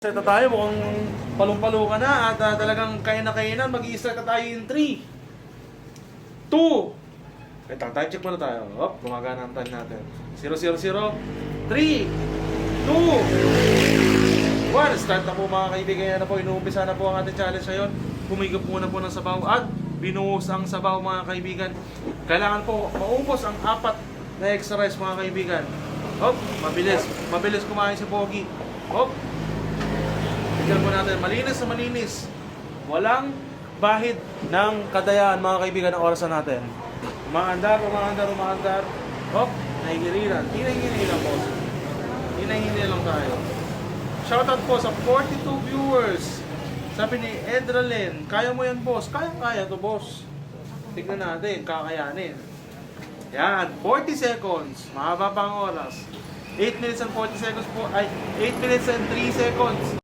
Start na tayo, mukhang palong-palo ka na at talagang kaya na kainan. Mag-i-start na tayo in 3, 2, time check muna tayo. Hop, gumagana ang time natin. 0, 0, 0, 3, 2, 1. Start na po mga kaibigan. Yan na po, inuumpisa na po ang ating challenge ngayon. Humigop muna po ng sabaw at binuhos ang sabaw mga kaibigan. Kailangan po maubos ang 4 na extra rice mga kaibigan. Hop, mabilis kumain si Pogi. Hop. Tignan po natin, malinis na malinis. Walang bahid ng kadayaan mga kaibigan ng orasan natin. Umaandar. Hop, nahigiliran. Hinahingiliran po. Hinahingiliran tayo. Shoutout po sa 42 viewers. Sabi ni Edralyn, kaya mo yan boss. Kaya to boss. Tignan natin, kakayanin. Yan, 40 seconds. Mahaba pa ang oras. 8 minutes and 40 seconds po. Ay, 8 minutes and 3 seconds.